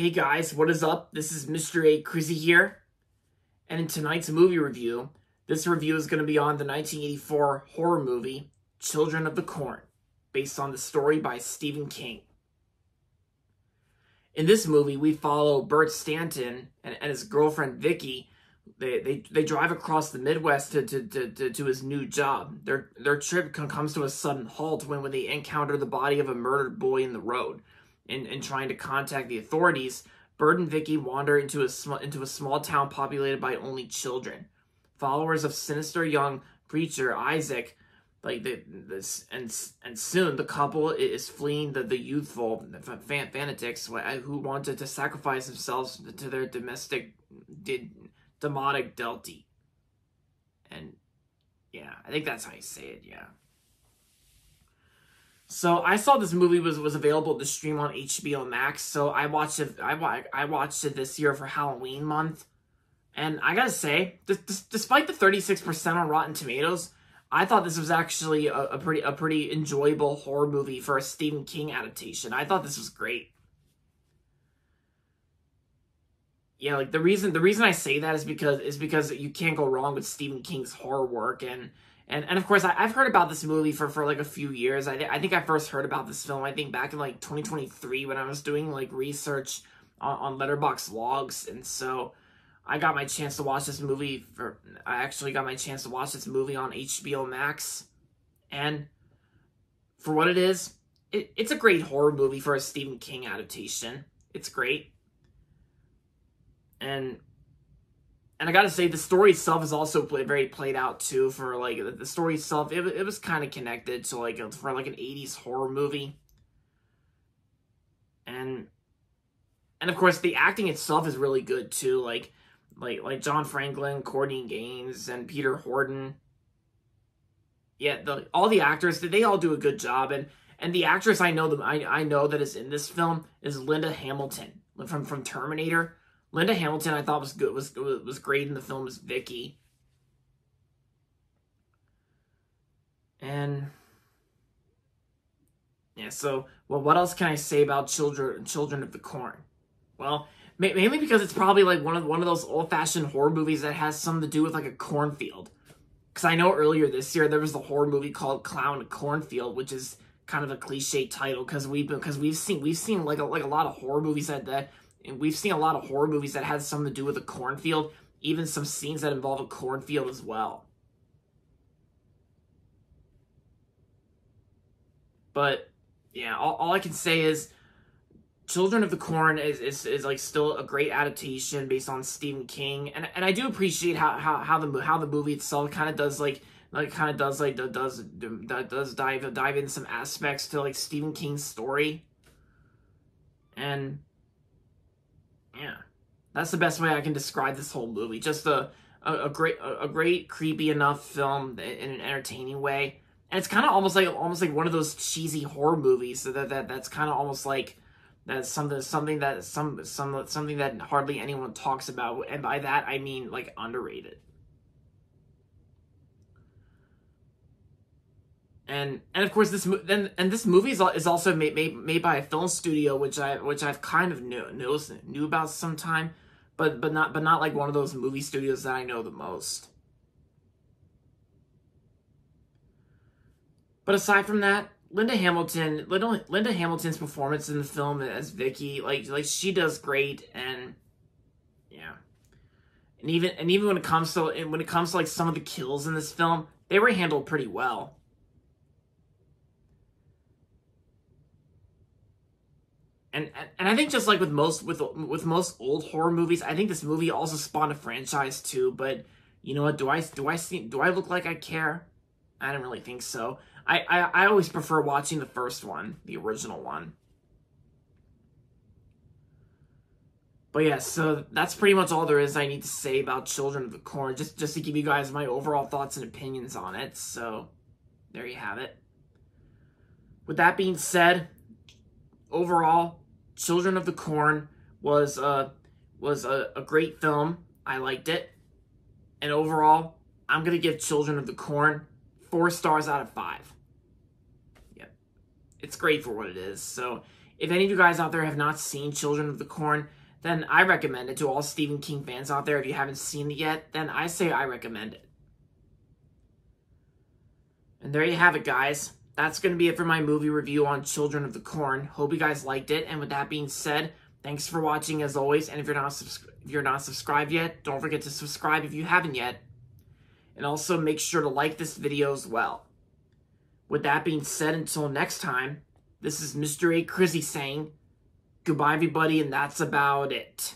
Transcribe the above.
Hey guys, what is up? This is Mr. A. Crizzy here, and in tonight's movie review, this review is going to be on the 1984 horror movie, Children of the Corn, based on the story by Stephen King. In this movie, we follow Bert Stanton and his girlfriend Vicky. They drive across the Midwest to his new job. Their trip comes to a sudden halt when they encounter the body of a murdered boy in the road. In trying to contact the authorities, Bert and Vicky wander into a small town populated by only children, followers of sinister young preacher Isaac. And soon the couple is fleeing the youthful fanatics who wanted to sacrifice themselves to their demonic deity. And yeah, I think that's how you say it. Yeah. So I saw this movie was available to stream on HBO Max. So I watched it. I watched it this year for Halloween month, and I gotta say, despite the 36% on Rotten Tomatoes, I thought this was actually a pretty enjoyable horror movie for a Stephen King adaptation. I thought this was great. Yeah, like the reason I say that is because you can't go wrong with Stephen King's horror work. And of course, I've heard about this movie for like a few years. I think I first heard about this film, I think back in like 2023 when I was doing like research on Letterboxd logs. And so I got my chance to watch this movie I actually got my chance to watch this movie on HBO Max. And for what it is, it's a great horror movie for a Stephen King adaptation. It's great. And I gotta say, the story itself is also very played out too. For like the story itself, it was kind of connected to for an 80s horror movie. And of course, the acting itself is really good too. Like John Franklin, Courtney Gaines, and Peter Horton. Yeah, all the actors, they all do a good job. And the actress I know that is in this film is Linda Hamilton from Terminator. Linda Hamilton, I thought was great in the film as Vicky. And yeah, so what else can I say about Children of the Corn? Well, mainly because it's probably like one of those old-fashioned horror movies that has something to do with like a cornfield. Because I know earlier this year there was a horror movie called Clown Cornfield, which is kind of a cliche title because we've seen like a lot of horror movies that we've seen a lot of horror movies that has something to do with a cornfield, even some scenes that involve a cornfield as well. But yeah, all I can say is Children of the Corn is like still a great adaptation based on Stephen King, and I do appreciate how the movie itself kind of does dive into some aspects to like Stephen King's story. And yeah, that's the best way I can describe this whole movie. Just a great creepy enough film in an entertaining way, and it's kind of almost like one of those cheesy horror movies that's kind of almost like that's something that hardly anyone talks about, and by that I mean like underrated. And of course this movie is also made by a film studio which I've kind of knew about sometime, but not like one of those movie studios that I know the most. But aside from that, Linda Hamilton's performance in the film as Vicky, like she does great. And yeah, and even when it comes to like some of the kills in this film, they were handled pretty well. And I think just like with most old horror movies, I think this movie also spawned a franchise too. But you know what? Do I look like I care? I don't really think so. I always prefer watching the first one, the original one. But yeah, so that's pretty much all there is I need to say about Children of the Corn, just to give you guys my overall thoughts and opinions on it. So there you have it. With that being said, overall, Children of the Corn was a great film. I liked it. And overall, I'm going to give Children of the Corn 4 stars out of 5. Yep. It's great for what it is. So If any of you guys out there have not seen Children of the Corn, then I recommend it. To all Stephen King fans out there, if you haven't seen it yet, then I say I recommend it. And there you have it, guys. That's going to be it for my movie review on Children of the Corn. Hope you guys liked it. And with that being said, thanks for watching as always. And if you're not subscribed yet, don't forget to subscribe if you haven't yet. And also make sure to like this video as well. With that being said, until next time, this is Mr. A. Crizzy saying goodbye, everybody, and that's about it.